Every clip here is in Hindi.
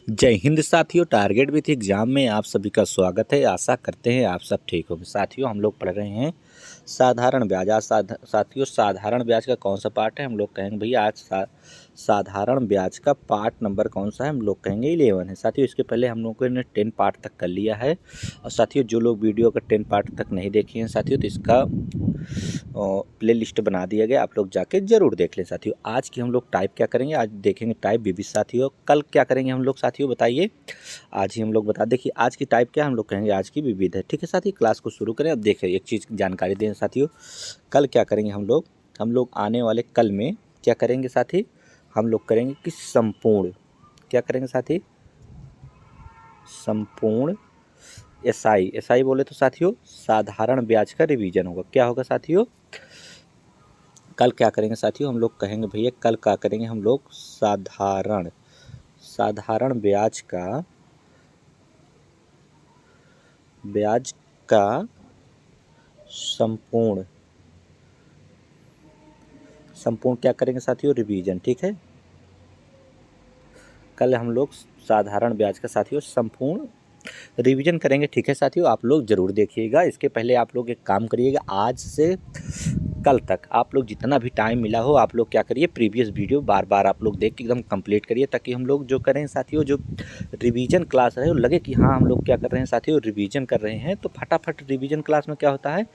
जय हिंद साथियों। टारगेट विथ एग्जाम में आप सभी का स्वागत है। आशा करते हैं आप सब ठीक होंगे। साथियों हम लोग पढ़ रहे हैं साधारण ब्याज। आज साथियों साधारण ब्याज का कौन सा पार्ट है? हम लोग कहेंगे भैया आज साधारण ब्याज का पार्ट नंबर कौन सा है? हम लोग कहेंगे 11 है। साथियों इसके पहले हम लोगों ने 10 पार्ट तक कर लिया है। और साथियों जो लोग वीडियो का 10 पार्ट तक नहीं देखे हैं साथियों तो इसका प्ले लिस्ट बना दिया गया, आप लोग जाके जरूर देख लें। साथियों आज की हम लोग टाइप क्या करेंगे? आज देखेंगे टाइप विविध। साथियों कल क्या करेंगे हम लोग? साथियों बताइए, आज ही हम लोग बता देखिए आज की टाइप क्या हम लोग कहेंगे? आज की विविध है। ठीक है साथी, क्लास को शुरू करें। अब देखें एक चीज़ की जानकारी दें साथियों, कल क्या करेंगे हम लोग आने वाले कल में क्या करेंगे साथी? हम लोग करेंगे कि संपूर्ण, क्या करेंगे साथी? संपूर्ण एसआई बोले तो साथियों साधारण ब्याज का रिवीजन होगा। क्या होगा साथियों? कल क्या करेंगे साथियों? हम लोग कहेंगे भैया कल क्या करेंगे हम लोग? साधारण ब्याज का संपूर्ण क्या करेंगे साथियों? रिवीजन। ठीक है, कल हम लोग साधारण ब्याज का साथियों संपूर्ण रिवीजन करेंगे। ठीक है साथियों, आप लोग जरूर देखिएगा। इसके पहले आप लोग एक काम करिएगा, आज से कल तक आप लोग जितना भी टाइम मिला हो आप लोग क्या करिए, प्रीवियस वीडियो बार बार आप लोग देख के एकदम कंप्लीट करिए, ताकि हम लोग जो करें साथियों जो रिवीजन क्लास है वो लगे कि हाँ हम लोग क्या कर रहे हैं साथियों, रिवीजन कर रहे हैं। तो फटाफट रिवीजन क्लास में क्या होता है,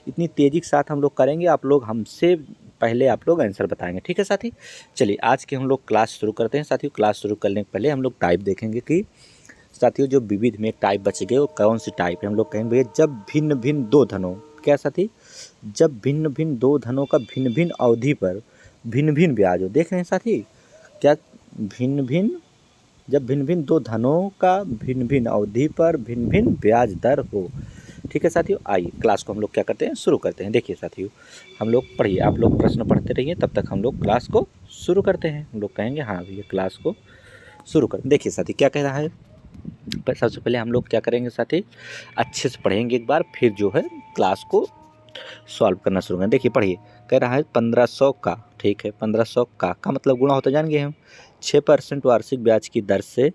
इतनी तेज़ी के साथ हम लोग करेंगे, आप लोग हमसे पहले आप लोग आंसर बताएंगे। ठीक है साथी, चलिए आज की हम लोग क्लास शुरू करते हैं। साथियों क्लास शुरू करने के पहले हम लोग टाइप देखेंगे कि साथियों जो विविध में टाइप बच गए वो कौन सी टाइप है। हम लोग कहेंगे भैया जब भिन्न भिन्न दो धनों, क्या साथी? जब भिन्न भिन्न दो धनों का भिन्न भिन्न अवधि पर भिन्न भिन्न ब्याज हो। देख रहे हैं साथी, क्या जब भिन्न भिन्न दो धनों का भिन्न भिन्न अवधि पर भिन्न भिन्न ब्याज दर हो। ठीक है साथियों, आइए क्लास को हम लोग क्या करते हैं, शुरू करते हैं। देखिए साथियों हम लोग पढ़िए, आप लोग प्रश्न पढ़ते रहिए, तब तक हम लोग क्लास को शुरू करते हैं। हम लोग कहेंगे हाँ भैया क्लास को शुरू कर। देखिए साथी क्या कह रहा है, सबसे पहले हम लोग क्या करेंगे साथी, अच्छे से पढ़ेंगे एक बार, फिर जो है क्लास को सॉल्व करना शुरू करें। देखिए पढ़िए, कह रहा है 1500 का, ठीक है 1500 का मतलब गुणा होता जान गए हम, 6% वार्षिक ब्याज की दर से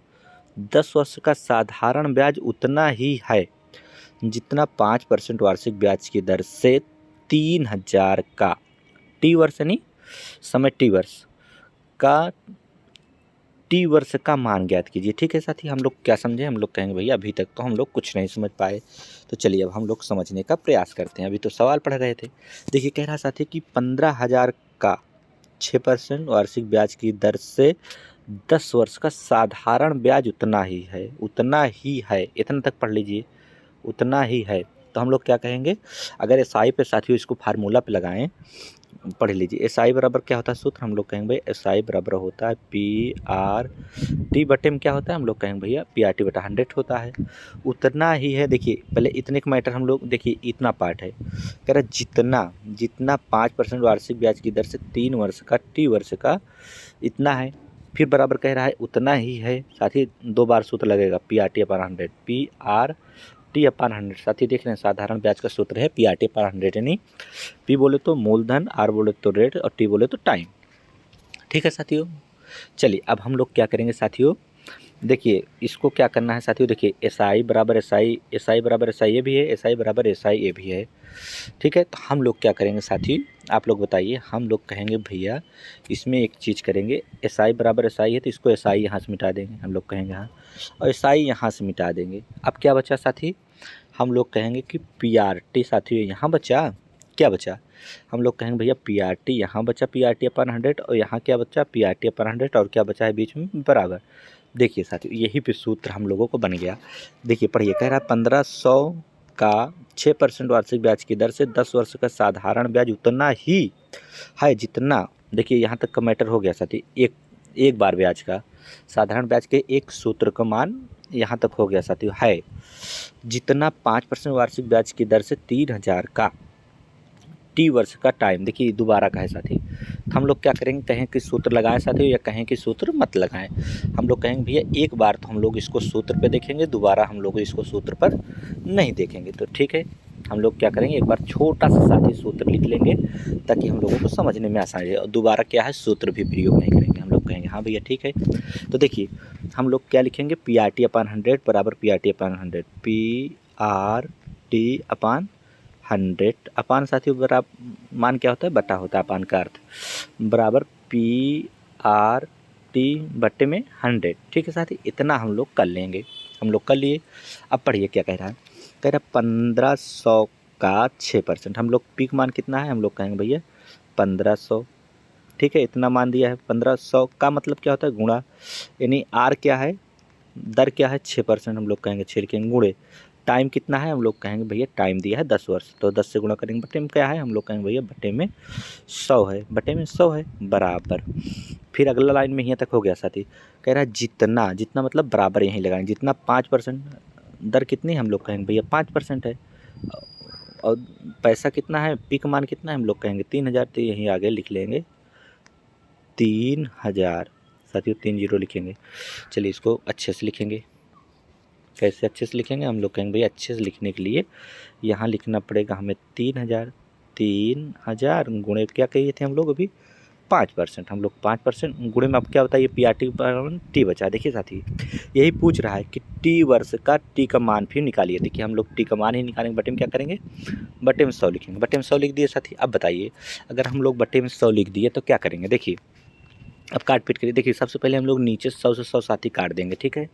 10 वर्ष का साधारण ब्याज उतना ही है जितना 5% वार्षिक ब्याज की दर से 3000 का टी वर्ष नहीं समय टी वर्ष का मान ज्ञात कीजिए। ठीक है साथी, हम लोग क्या समझे? हम लोग कहेंगे भैया अभी तक तो हम लोग कुछ नहीं समझ पाए, तो चलिए अब हम लोग समझने का प्रयास करते हैं। अभी तो सवाल पढ़ रहे थे। देखिए कह रहा साथी कि 15,000 का 6% वार्षिक ब्याज की दर से 10 वर्ष का साधारण ब्याज उतना ही है, इतना तक पढ़ लीजिए, उतना ही है। तो हम लोग क्या कहेंगे, अगर एसआई पे साथियों इसको फार्मूला पे लगाएं, पढ़ लीजिए एसआई बराबर क्या होता है सूत्र, हम लोग कहेंगे भाई एसआई बराबर होता है पी आर टी बटे में क्या होता है, हम लोग कहेंगे भैया पी आर टी बटा 100 होता है। उतना ही है। देखिए पहले इतने का मैटर हम लोग, देखिए इतना पार्ट है, कह रहा जितना 5% वार्षिक ब्याज की दर से 3 वर्ष का टी वर्ष का इतना है, फिर बराबर कह रहा है उतना ही है। साथ ही 2 बार सूत्र लगेगा P R T upon 100, P R T upon 100। साथ ही देख रहे हैं साधारण ब्याज का सूत्र है पी आर टी अपान 100, यानी पी बोले तो मूलधन, आर बोले तो रेट और टी बोले तो टाइम। ठीक है साथियों, चलिए अब हम लोग क्या करेंगे साथियों, देखिए इसको क्या करना है साथियों, देखिए एसआई बराबर एसआई बराबर एसआई ए भी है, एसआई बराबर एसआई ए भी है। ठीक है, तो हम लोग क्या करेंगे साथी, आप लोग बताइए। हम लोग कहेंगे भैया इसमें एक चीज़ करेंगे, एसआई बराबर एसआई है तो इसको एसआई यहाँ से मिटा देंगे, हम लोग कहेंगे हाँ, और एसआई यहाँ से मिटा देंगे। अब क्या बचा साथी, हम लोग कहेंगे कि पी आर टी साथियों यहाँ बचा, क्या बचा, हम लोग कहेंगे भैया पी आर टी यहाँ बचा, पी आर टी अपान 100, और यहाँ क्या बचा पी आर टी अपान 100, और क्या बचा है बीच में बराबर। देखिए साथियों यही पे सूत्र हम लोगों को बन गया। देखिए पढ़िए, कह रहा है 1500 का 6% वार्षिक ब्याज की दर से 10 वर्ष का साधारण ब्याज उतना ही है जितना, देखिए यहाँ तक का मैटर हो गया साथी, एक बार ब्याज का साधारण ब्याज के एक सूत्र का मान यहाँ तक हो गया साथियों, है जितना 5% वार्षिक ब्याज की दर से 3000 का टी वर्ष का टाइम। देखिए दोबारा का है साथी, तो हम लोग क्या करेंगे, कहें कि सूत्र लगाएं साथियों या कहें कि सूत्र मत लगाएं। हम लोग कहेंगे भैया एक बार तो हम लोग इसको सूत्र पे देखेंगे, दोबारा हम लोग इसको सूत्र पर नहीं देखेंगे। तो ठीक है, हम लोग क्या करेंगे, एक बार छोटा सा साथी सूत्र लिख लेंगे ताकि हम लोगों को समझने में आसानी है, और दोबारा क्या है सूत्र भी प्रयोग नहीं करेंगे। हम लोग कहेंगे हाँ भैया ठीक है। तो देखिए हम लोग क्या लिखेंगे, PRT अपान 100 बराबर PRT अपान 100, PRT अपान 100 अपान साथियों बराबर मान क्या होता है, बटा होता है, अपान का अर्थ बराबर PRT बट्टे में 100। ठीक है साथी, इतना हम लोग कर लेंगे, हम लोग कर लिए। अब पढ़िए क्या कह रहा है, कह रहा है 1500 का 6%। हम लोग पीक मान कितना है, हम लोग कहेंगे भैया 1500। ठीक है, इतना मान दिया है। 1500 का मतलब क्या होता है, गुणा, यानी आर क्या है, दर क्या है 6%, हम लोग कहेंगे 6 लिखेंगे, गुणे टाइम कितना है, हम लोग कहेंगे भैया टाइम दिया है 10 वर्ष, तो 10 से गुणा करेंगे, बटे में क्या है, हम लोग कहेंगे भैया बटे में 100 है, बटे में 100 है बराबर। फिर अगला लाइन में यहाँ तक हो गया साथी, कह रहा है जितना, जितना मतलब बराबर यहीं लगाएंगे, जितना 5%, दर कितनी हम लोग कहेंगे भैया 5% है, और पैसा कितना है, पीक मान कितना है, हम लोग कहेंगे 3000, तो यहीं आगे लिख लेंगे 3000 साथियों, 3 जीरो लिखेंगे। चलिए इसको अच्छे से लिखेंगे, कैसे अच्छे से लिखेंगे, हम लोग कहेंगे भैया अच्छे से लिखने के लिए यहाँ लिखना पड़ेगा हमें 3000 गुणे क्या कहिए थे हम लोग अभी 5%, हम लोग 5% गुणे में अब क्या बताइए, PRT टी बचा। देखिए साथी यही पूछ रहा है कि टी वर्ष का टी का मान फिर निकालिए। देखिए हम लोग टी का मान ही निकालेंगे, बटे में क्या करेंगे, बटे में 100 लिखेंगे, बटे में 100 लिख दिए साथी। अब बताइए अगर हम लोग बटे में 100 लिख दिए तो क्या करेंगे, देखिए अब काट पीट करिए। देखिए सबसे पहले हम लोग नीचे 100 से 100 साथी काट देंगे, ठीक है,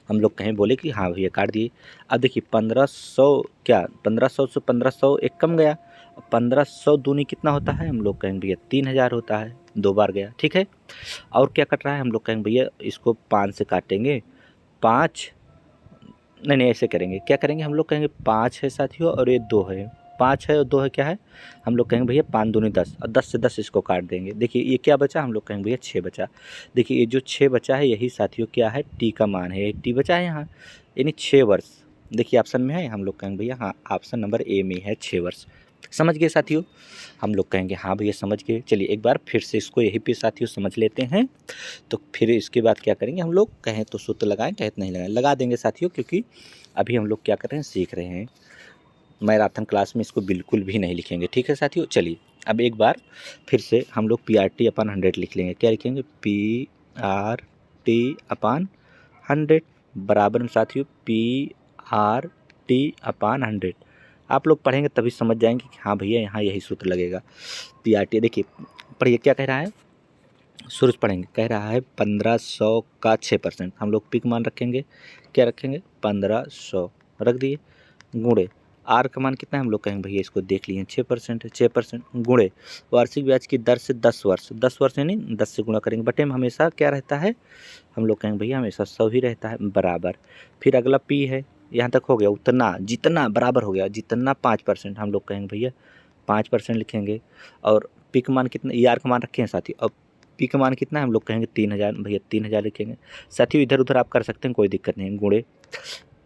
हम लोग कहें बोले कि हाँ भैया काट दिए। अब देखिए 1500 क्या, 1500 से 1500 एक कम गया, 1500 दूनी कितना होता है, हम लोग कहेंगे भैया 3000 होता है, 2 बार गया, ठीक है। और क्या कट रहा है, हम लोग कहेंगे भैया इसको 5 से काटेंगे, 5 नहीं ऐसे करेंगे, क्या करेंगे, हम लोग कहेंगे 5 है साथियों और ये 2 है, 5 है और 2 है क्या है, हम लोग कहेंगे भैया 5 दूनी 10, और 10 से 10 इसको काट देंगे। देखिए ये क्या बचा, हम लोग कहेंगे भैया 6 बचा। देखिए ये जो 6 बचा है यही साथियों क्या है, टी का मान है, टी बचा है यहाँ, यानी 6 वर्ष। देखिए ऑप्शन में है, हम लोग कहेंगे भैया हाँ ऑप्शन नंबर ए में है 6 वर्ष। समझ गए साथियों, हम लोग कहेंगे हाँ भैया समझ गए। चलिए एक बार फिर से इसको यही पे साथियों समझ लेते हैं, तो फिर इसके बाद क्या करेंगे, हम लोग कहें तो सूत्र लगाएं, कहें तो नहीं लगाएं, लगा देंगे साथियों, क्योंकि अभी हम लोग क्या कर रहे हैं, सीख रहे हैं। मैराथन क्लास में इसको बिल्कुल भी नहीं लिखेंगे, ठीक है साथियों। चलिए अब एक बार फिर से हम लोग PRT अपान 100 लिख लेंगे, क्या लिखेंगे, PRT अपान 100 बराबर में साथियों PRT अपान 100। आप लोग पढ़ेंगे तभी समझ जाएंगे कि हाँ भैया यहाँ यही सूत्र लगेगा। PRT देखिए पढ़िए क्या कह रहा है, सूरज पढ़ेंगे, कह रहा है 1500 का 6%, हम लोग पिक मान रखेंगे, क्या रखेंगे 1500 रख दिए, गुणे आर का मान कितना है, हम लोग कहेंगे भैया इसको देख लिए 6% है, 6% गुणे वार्षिक ब्याज की दर से 10 वर्ष, 10 वर्ष यानी 10 से गुणा करेंगे, बटे में हमेशा क्या रहता है, हम लोग कहेंगे भैया हमेशा 100 ही रहता है बराबर। फिर अगला पी है, यहाँ तक हो गया, उतना जितना बराबर हो गया, जितना 5%, हम लोग कहेंगे भैया 5% लिखेंगे। और पिक मान कितना, ई आर का मान रखे हैं साथी, अब पी का मान कितना है, हम लोग कहेंगे 3000, भैया 3000 लिखेंगे साथियों, इधर उधर आप कर सकते हैं कोई दिक्कत नहीं। गुणे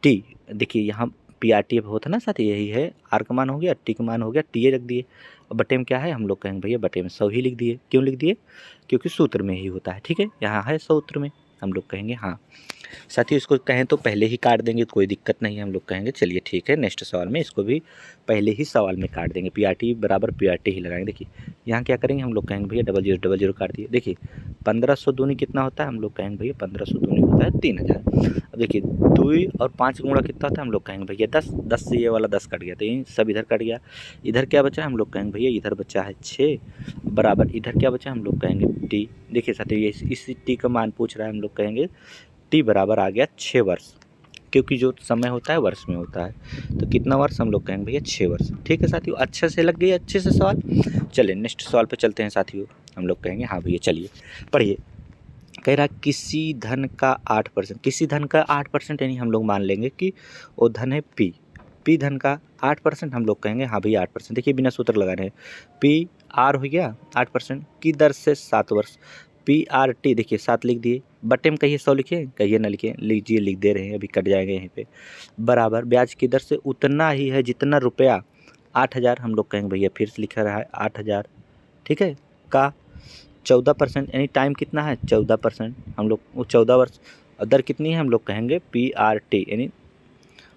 टी, देखिए यहाँ PRT होता है ना साथी, यही है, आर का मान हो गया, टी का मान हो गया, टी रख दिए, और बटे में क्या है, हम लोग कहेंगे भैया बटे में 100 ही लिख दिए। क्यों लिख दिए, क्योंकि सूत्र में ही होता है, ठीक है, यहाँ है सूत्र में, हम लोग कहेंगे हाँ। साथियों इसको कहें तो पहले ही काट देंगे, कोई दिक्कत नहीं है, हम लोग कहेंगे चलिए ठीक है, नेक्स्ट सवाल में इसको भी पहले ही सवाल में काट देंगे, PRT बराबर PRT ही लगाएंगे। देखिए यहाँ क्या करेंगे, हम लोग कहेंगे भैया 0000 काट दिए। देखिए 1500 दूनी कितना होता है, हम लोग कहेंगे भैया 1500 दूनी होता है 3000। अब देखिए 2 और 5 गुणा कितना होता है, हम लोग कहेंगे भैया 10, 10 से ये वाला 10 कट गया, तो ये सब इधर कट गया, इधर क्या बचा, हम लोग कहेंगे भैया इधर बचा है 6 बराबर, इधर क्या बचा, हम लोग कहेंगे टी। देखिए साथियों ये इस टी का मान पूछ रहा है, हम लोग कहेंगे टी बराबर आ गया 6 वर्ष, क्योंकि जो समय होता है वर्ष में होता है, तो कितना वर्ष, हम लोग कहेंगे भैया 6 वर्ष। ठीक है साथियों, अच्छे से लग गई, अच्छे से सवाल। चलिए नेक्स्ट सवाल पे चलते हैं साथियों, हम लोग कहेंगे हाँ भैया चलिए पढ़िए। कह रहा किसी धन का 8%, किसी धन का 8% यानी हम लोग मान लेंगे कि वो धन है पी धन का 8%, हम लोग कहेंगे हाँ भैया 8%। देखिए बिना सूत्र लगा रहे हैं, पी आर हो गया 8% की दर से 7 वर्ष, PRT देखिए 7 लिख दिए, बटे में कहिए 100 लिखे, कहिए ना लिखे, लीजिए लिख दे रहे हैं, अभी कट जाएंगे यहीं पे, बराबर ब्याज की दर से उतना ही है जितना रुपया 8000, हम लोग कहेंगे भैया फिर से लिखा रहा है 8000, ठीक है, का 14% यानी टाइम कितना है 14%, हम लोग वो 14 वर्ष, और दर कितनी है, हम लोग कहेंगे PRT यानी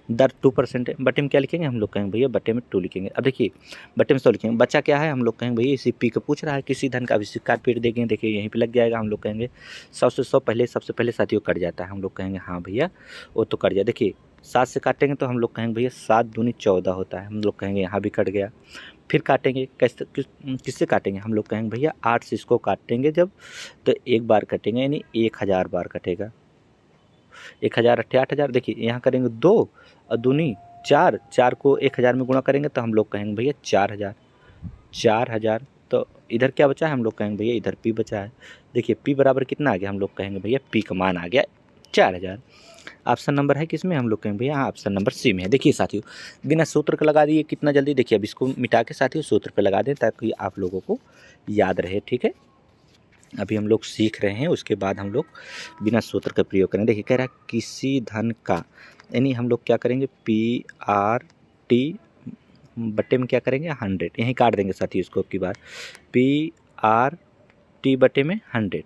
दर 2% है, बटे में क्या लिखेंगे हम लोग कहेंगे भैया बटे में 2 लिखेंगे। अब देखिए बटे में 100 लिखेंगे, बचा क्या है हम लोग कहेंगे भैया इसी पी का पूछ रहा है, किसी धन का अभी स्वीकार पीट देंगे, देखिए यहीं पे लग जाएगा, हम लोग कहेंगे 100 से 100 पहले सबसे पहले साथियों कट जाता है, हम लोग कहेंगे हाँ भैया वो तो कट जाए। देखिए 7 से काटेंगे तो हम लोग कहेंगे भैया 7 दूनी 14 होता है, हम लोग कहेंगे यहाँ भी कट गया। फिर काटेंगे कैसे किससे काटेंगे हम लोग कहेंगे भैया 8 से इसको काटेंगे जब, तो एक बार कटेंगे यानी 1000 बार कटेगा। 1000 अट्ठे 8000, देखिए यहाँ करेंगे 2 और दूनी 4, 4 को 1000 में गुणा करेंगे तो हम लोग कहेंगे भैया 4000, 4000। तो इधर क्या बचा है हम लोग कहेंगे भैया इधर पी बचा है। देखिए पी बराबर कितना आ गया हम लोग कहेंगे भैया पी का मान आ गया 4000। ऑप्शन नंबर है किसमें हम लोग कहेंगे भैया हाँ ऑप्शन नंबर सी में है। देखिए साथियों बिना सूत्र का लगा दिए कितना जल्दी, देखिए अब इसको मिटा के साथियों सूत्र पे लगा दें ताकि आप लोगों को याद रहे, ठीक है। अभी हम लोग सीख रहे हैं, उसके बाद हम लोग बिना सूत्र का प्रयोग करें। देखिए कह रहा है किसी धन का, यानी हम लोग क्या करेंगे पी आर टी बटे में क्या करेंगे 100, यहीं काट देंगे साथियों इसको की बार, पी आर टी बटे में 100।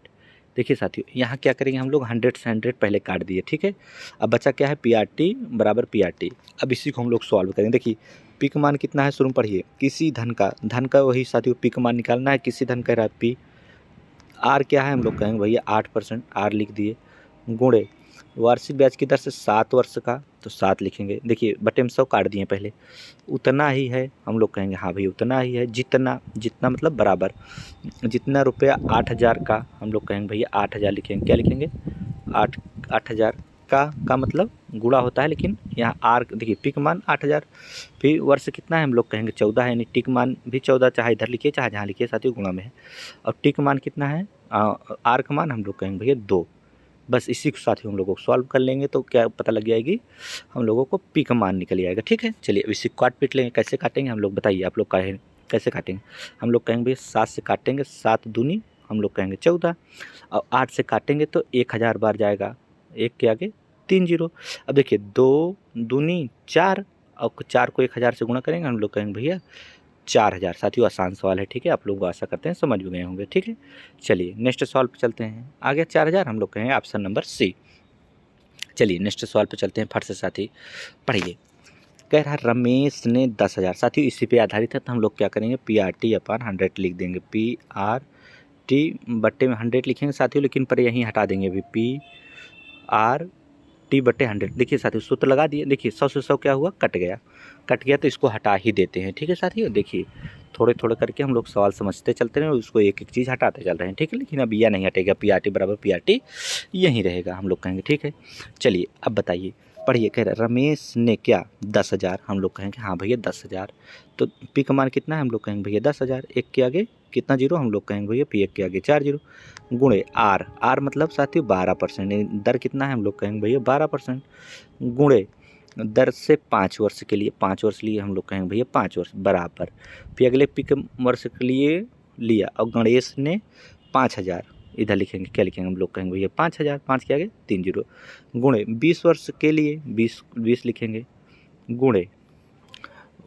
देखिए साथियों यहाँ क्या करेंगे हम लोग 100 से 100 पहले काट दिए, ठीक है। अब बचा क्या है पी आर टी बराबर पी आर टी। अब इसी को हम लोग सॉल्व करेंगे। देखिए पी का मान कितना है शुरू में पढ़िए, किसी धन का, धन का वही साथियों पी का मान निकालना है, किसी धन कह रहा है पी, आर क्या है हम लोग कहेंगे भैया 8%, आर लिख दिए, गुणे वार्षिक ब्याज की दर से 7 वर्ष का, तो 7 लिखेंगे। देखिए बटे में 100 काट दिए पहले, उतना ही है हम लोग कहेंगे हाँ भाई उतना ही है, जितना, जितना मतलब बराबर, जितना रुपया 8000 का हम लोग कहेंगे भैया 8000 लिखेंगे। क्या लिखेंगे 8000 का मतलब गुणा होता है, लेकिन यहाँ आर देखिए पी का मान 8000, फिर वर्ष कितना है हम लोग कहेंगे 14 है, यानी टी का मान भी 14, चाहे इधर लिखिए चाहे जहाँ लिखिए साथियों गुणा में है। और टी का मान कितना है आर का मान हम लोग कहेंगे भैया 2। बस इसी के साथ ही हम लोगों को सॉल्व कर लेंगे तो क्या पता लग जाएगी हम लोगों को पी का मान निकल जाएगा, ठीक है। चलिए इसी को काट पीट लेंगे, कैसे काटेंगे हम लोग बताइए, आप लोग कहें कैसे काटेंगे। हम लोग कहेंगे भैया 7 से काटेंगे, 7 दूनी हम लोग कहेंगे 14, और 8 से काटेंगे तो 1000 बार जाएगा, एक के आगे 3 जीरो। अब देखिए 2 दूनी 4 और 4 को 1000 से गुणा करेंगे हम लोग कहेंगे भैया 4000। साथियों आसान सवाल है, ठीक है, आप लोग आशा करते हैं समझ भी गए होंगे, ठीक है। चलिए नेक्स्ट सवाल पे चलते हैं, आ गया 4000, हम लोग कहेंगे ऑप्शन नंबर सी। चलिए नेक्स्ट सवाल पे चलते हैं फट से साथी, पढ़िए। कह रहा रमेश ने 10,000, साथियों इसी पे आधारित है, तो हम लोग क्या करेंगे पी आर टी अपन 100 लिख देंगे, पी आर टी बट्टे में 100 लिखेंगे साथियों, लेकिन पर यहीं हटा देंगे अभी, पी आर टी बटे 100। देखिए साथियों सूत्र लगा दिए, देखिए 100 से 100 क्या हुआ कट गया, कट गया तो इसको हटा ही देते हैं, ठीक है साथियों। देखिए थोड़े थोड़े करके हम लोग सवाल समझते चलते हैं, उसको एक एक चीज़ हटाते चल रहे हैं, ठीक है। लेकिन अब यह नहीं हटेगा, पी आर टी बराबर पी आर टी यहीं रहेगा हम लोग कहेंगे, ठीक है। चलिए अब बताइए, पढ़िए। कह रहा रमेश ने क्या 10,000, हम लोग कहेंगे हाँ भैया 10,000, तो पी का मान कितना है हम लोग कहेंगे भैया 10,000, एक के आगे कितना जीरो हम लोग कहेंगे भैया पी एक के आगे 4 जीरो, गुणे आर, आर मतलब साथियों 12%, दर कितना है हम लोग कहेंगे भैया 12%, गुणे दर से 5 वर्ष के लिए, 5 वर्ष लिए हम लोग कहेंगे भैया 5 वर्ष बराबर, फिर अगले पी के वर्ष के लिए लिया, और गणेश ने 5000, इधर लिखेंगे क्या लिखेंगे हम लोग कहेंगे भैया 5000, 5 के आगे 3 जीरो, गुणे 20 वर्ष के लिए 20 लिखेंगे, गुणे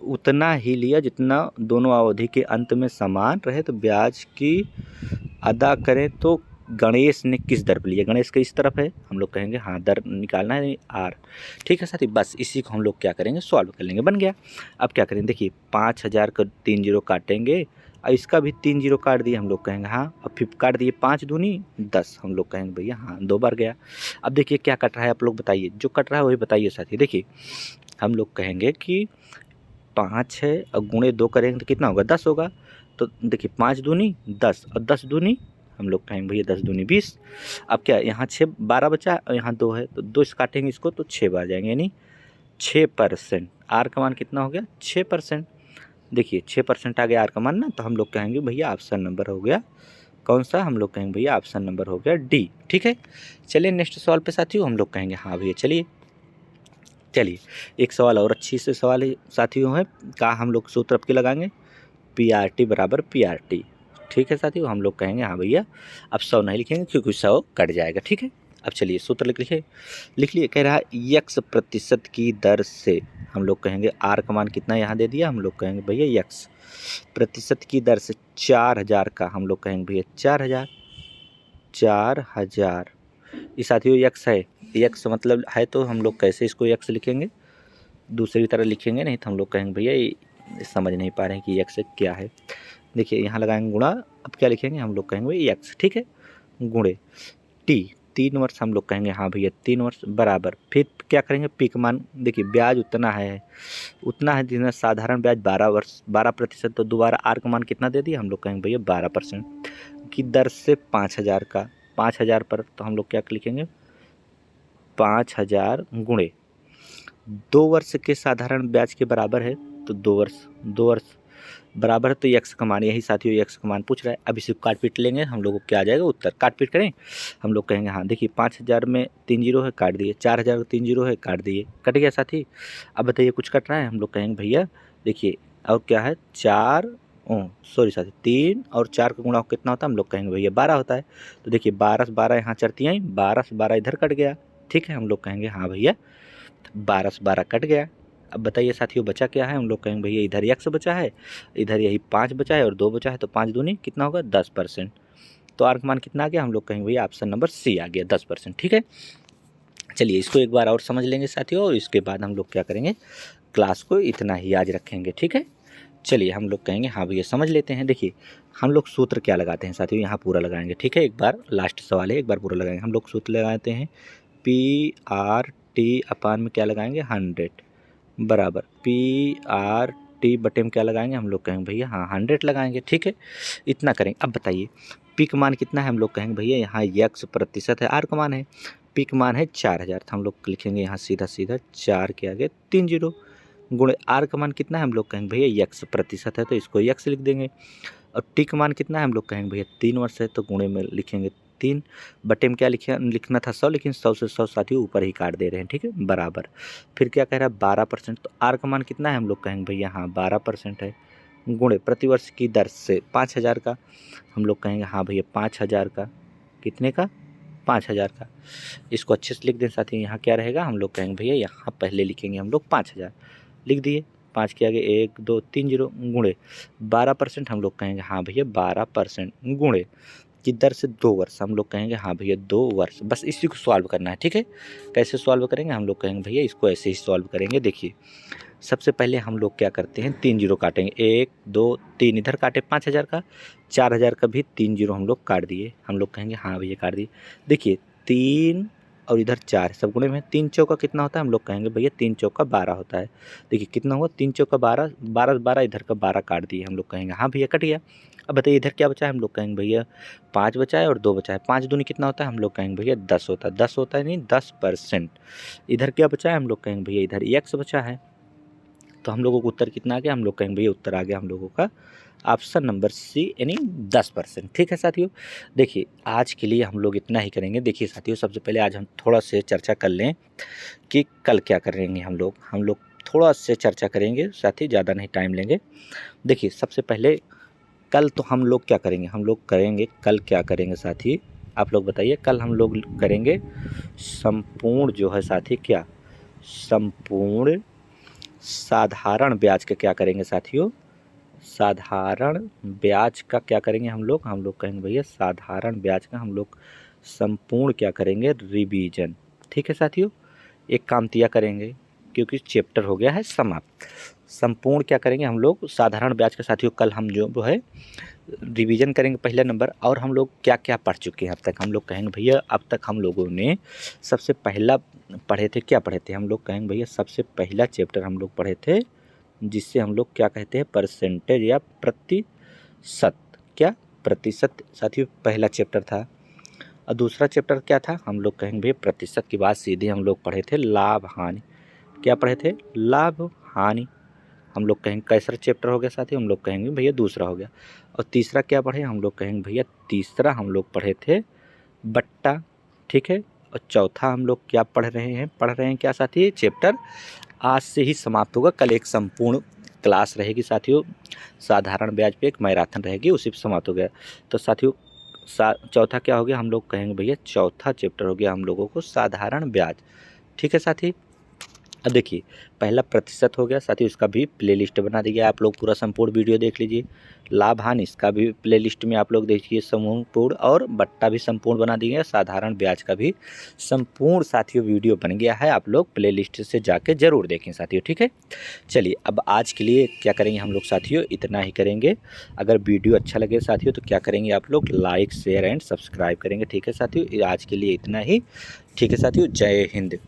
उतना ही लिया जितना दोनों अवधि के अंत में समान रहे, तो ब्याज की अदा करें तो गणेश ने किस दर पर लिया, गणेश के इस तरफ है, हम लोग कहेंगे हाँ दर निकालना है आर, ठीक है साथी। बस इसी को हम लोग क्या करेंगे सॉल्व कर लेंगे, बन गया। अब क्या करेंगे देखिए 5000 का 3 जीरो काटेंगे, और इसका भी 3 जीरो काट दिए, हम लोग कहेंगे हाँ, अब फिर काट दिए 5 दूनी 10, हम लोग कहेंगे भैया हाँ 2 बार गया। अब देखिए क्या कट रहा है आप लोग बताइए, जो कट रहा है वही बताइए साथी। देखिए हम लोग कहेंगे कि 5 है और गुणे 2 करेंगे तो कितना होगा 10 होगा, तो देखिए 5 दूनी 10 और 10 दूनी हम लोग कहेंगे भैया 10 दूनी 20। अब क्या यहाँ 6 12 बचा और यहाँ 2 है, तो 2 से काटेंगे इसको तो 6 बार जाएंगे, यानी 6%। आर का मान कितना हो गया 6%। देखिए 6% आ गया आर का मान ना, तो हम लोग कहेंगे भैया ऑप्शन नंबर हो गया कौन सा, हम लोग कहेंगे भैया ऑप्शन नंबर हो गया डी, ठीक है। चलिए नेक्स्ट सवाल पे साथियों हम लोग कहेंगे हाँ भैया चलिए। चलिए एक सवाल और अच्छी से सवाल है साथियों है, का हम लोग सूत्र के लगाएंगे पी आर टी बराबर पी आर टी, ठीक है साथियों। हम लोग कहेंगे हाँ भैया, अब 100 नहीं लिखेंगे क्योंकि 100 कट जाएगा, ठीक है। अब चलिए सूत्र लिख लिए। कह रहा है यक्स प्रतिशत की दर से, हम लोग कहेंगे आर का मान कितना यहाँ दे दिया, हम लोग कहेंगे भैया यक्स प्रतिशत की दर से 4000 का, हम लोग कहेंगे भैया 4000 ये साथियों यक्स है, यक्स मतलब है, तो हम लोग कैसे इसको यक्स लिखेंगे दूसरी तरह लिखेंगे, नहीं तो हम लोग कहेंगे भैया ये समझ नहीं पा रहे हैं कि एक्स क्या है। देखिए यहाँ लगाएंगे गुणा, अब क्या लिखेंगे हम लोग कहेंगे भाई एक्स, ठीक है, गुणे टी 3 वर्ष हम लोग कहेंगे हाँ भैया 3 वर्ष बराबर, फिर क्या करेंगे पी का मान, देखिए ब्याज उतना है जिसमें साधारण ब्याज 12%, तो दोबारा आर का मान कितना दे दिया हम लोग कहेंगे भैया 12% की दर से 5,000 का, 5,000 पर तो हम लोग क्या लिखेंगे 5,000 गुणे 2 वर्ष के साधारण ब्याज के बराबर है, तो 2 वर्ष बराबर है, तो एक्स का मान, यही साथियों एक्स का मान पूछ रहा है। अब इसे काट पीट लेंगे हम लोगों को क्या आ जाएगा उत्तर, काट पीट करें हम लोग कहेंगे हाँ देखिए 5,000 में 3 जीरो है काट दिए, 4,000 में 3 जीरो है काट दिए, कट गया साथी। अब बताइए कुछ कट रहा है हम लोग कहेंगे भैया देखिए और क्या है 3 और 4 का गुणा कितना होता है हम लोग कहेंगे भैया 12 होता है, तो देखिए 12 से 12 यहाँ चढ़ती आई, 12 से 12 इधर कट गया, ठीक है, हम लोग कहेंगे हाँ भैया 12 से 12 कट गया। अब बताइए साथियों बचा क्या है हम लोग कहेंगे भैया इधर एक्स बचा है, इधर यही 5 बचा है और 2 बचा है, तो 5 दूनी कितना होगा 10%, तो आर का मान कितना आ गया हम लोग कहेंगे भैया ऑप्शन नंबर सी आ गया 10%, ठीक है। चलिए इसको एक बार और समझ लेंगे साथियों, और इसके बाद हम लोग क्या करेंगे क्लास को इतना ही याद रखेंगे, ठीक है। चलिए हम लोग कहेंगे हाँ भैया समझ लेते हैं। देखिए हम लोग सूत्र क्या लगाते हैं साथियों, यहाँ पूरा लगाएंगे, ठीक है, एक बार लास्ट सवाल है एक बार पूरा लगाएंगे। हम लोग सूत्र लगाते हैं PRT अपान में क्या लगाएंगे 100 बराबर PRT बटे में क्या लगाएंगे हम लोग कहेंगे भैया हाँ 100 लगाएंगे, ठीक है, इतना करेंगे। अब बताइए पी का मान कितना है हम लोग कहेंगे भैया यहाँ x प्रतिशत है, आर का मान है, पी का मान है 4,000, तो हम लोग लिखेंगे यहाँ सीधा 4 के आगे 3 जीरो गुणे आर का मान कितना है हम लोग कहेंगे भैया x प्रतिशत है, तो इसको x लिख देंगे, और टी का मान कितना है हम लोग कहेंगे भैया 3 वर्ष है, तो गुणे में लिखेंगे 3, बटे में क्या लिखना था 100, लेकिन 100 से 100 साथियों ऊपर ही काट दे रहे हैं, ठीक है, बराबर। फिर क्या कह रहा है 12%, तो आर का मान कितना है हम लोग कहेंगे भैया हाँ 12% है, गुणे प्रतिवर्ष की दर से 5,000 का, हम लोग कहेंगे हाँ भैया 5,000 का, कितने का 5,000 का, इसको अच्छे से लिख दें साथियों। यहाँ क्या रहेगा हम लोग कहेंगे भैया यहाँ पहले लिखेंगे हम लोग 5,000, लिख दिए, 5 के आगे 1 2 3 जीरो गुणे 12% हम लोग कहेंगे हाँ भैया 12% गुणे की दर से 2 वर्ष, हम लोग कहेंगे हाँ भैया 2 वर्ष, बस इसी को सॉल्व करना है, ठीक है। कैसे सॉल्व करेंगे हम लोग कहेंगे भैया इसको ऐसे ही सॉल्व करेंगे। देखिए सबसे पहले हम लोग क्या करते हैं 3 जीरो काटेंगे, 1 2 3 इधर काटे 5,000 का, 4,000 का भी 3 जीरो हम लोग काट दिए, हम लोग कहेंगे हाँ भैया काट दिए। देखिए 3 और इधर 4 सब गुणे में, 3 चौका कितना होता है हम लोग कहेंगे भैया 3 चौका 12 होता है। देखिए कितना हुआ 3 चौका 12, 12 12 इधर का 12 काट दिए, हम लोग कहेंगे हाँ भैया कट गया। अब बताइए इधर क्या बचा है हम लोग कहेंगे भैया 5 बचा है और 2 बचा है, 5 दूनी कितना होता है हम लोग कहेंगे भैया 10 होता है, 10 होता है नहीं 10%। इधर क्या बचा है हम लोग कहेंगे भैया इधर x बचा है, तो हम लोगों को उत्तर कितना आ गया हम लोग कहेंगे भैया उत्तर आ गया हम लोगों का ऑप्शन नंबर सी यानी 10%, ठीक है साथियों। देखिए आज के लिए हम लोग इतना ही करेंगे। देखिए साथियों सबसे पहले आज हम थोड़ा से चर्चा कर लें कि कल क्या करेंगे हम लोग थोड़ा से चर्चा करेंगे साथी, ज़्यादा नहीं टाइम लेंगे। देखिए सबसे पहले कल तो हम लोग क्या करेंगे, हम लोग करेंगे कल क्या करेंगे साथी, आप लोग बताइए। कल हम लोग करेंगे संपूर्ण जो है साथी क्या, संपूर्ण साधारण ब्याज का क्या करेंगे साथियों, साधारण ब्याज का क्या करेंगे हम लोग कहेंगे भैया साधारण ब्याज का हम लोग संपूर्ण क्या करेंगे रिवीजन, ठीक है साथियों। एक काम दिया करेंगे क्योंकि चैप्टर हो गया है समाप्त। संपूर्ण क्या करेंगे हम लोग साधारण ब्याज का साथियों, कल हम जो है रिवीजन करेंगे पहला नंबर। और हम लोग क्या क्या पढ़ चुके हैं अब तक, हम लोग कहेंगे भैया अब तक हम लोगों ने सबसे पहला पढ़े थे, क्या पढ़े थे हम लोग कहेंगे भैया सबसे पहला चैप्टर हम लोग पढ़े थे जिससे हम लोग क्या कहते हैं परसेंटेज या प्रतिशत, क्या प्रतिशत साथियों पहला चैप्टर था। और दूसरा चैप्टर क्या था हम लोग कहेंगे भैया प्रतिशत के बाद सीधे हम लोग पढ़े थे लाभ हानि, क्या पढ़े थे लाभ हानि, हम लोग कहेंगे कैसा चैप्टर हो गया साथी, हम लोग कहेंगे भैया दूसरा हो गया। और तीसरा क्या पढ़े हम लोग कहेंगे भैया तीसरा हम लोग पढ़े थे बट्टा, ठीक है। और चौथा हम लोग क्या पढ़ रहे हैं क्या साथी, चैप्टर आज से ही समाप्त होगा, कल एक संपूर्ण क्लास रहेगी साथियों, साधारण ब्याज पे एक मैराथन रहेगी, उसी पे समाप्त हो गया। तो साथियों चौथा क्या हो गया हम लोग कहेंगे भैया चौथा चैप्टर हो गया हम लोगों को साधारण ब्याज, ठीक है साथी। अब देखिए पहला प्रतिशत हो गया, साथ ही उसका भी प्लेलिस्ट बना दिया। आप लोग पूरा संपूर्ण वीडियो देख लीजिए। लाभ हानि इसका भी प्लेलिस्ट में आप लोग देखिए संपूर्ण, और बट्टा भी संपूर्ण बना दिया। साधारण ब्याज का भी संपूर्ण साथियों वीडियो बन गया है, आप लोग प्लेलिस्ट से जाके जरूर देखें साथियों, ठीक है। चलिए अब आज के लिए क्या करेंगे हम लोग साथियों, इतना ही करेंगे। अगर वीडियो अच्छा लगे साथियों तो क्या करेंगे आप लोग, लाइक शेयर एंड सब्सक्राइब करेंगे, ठीक है साथियों। आज के लिए इतना ही, ठीक है साथियों। जय हिंद।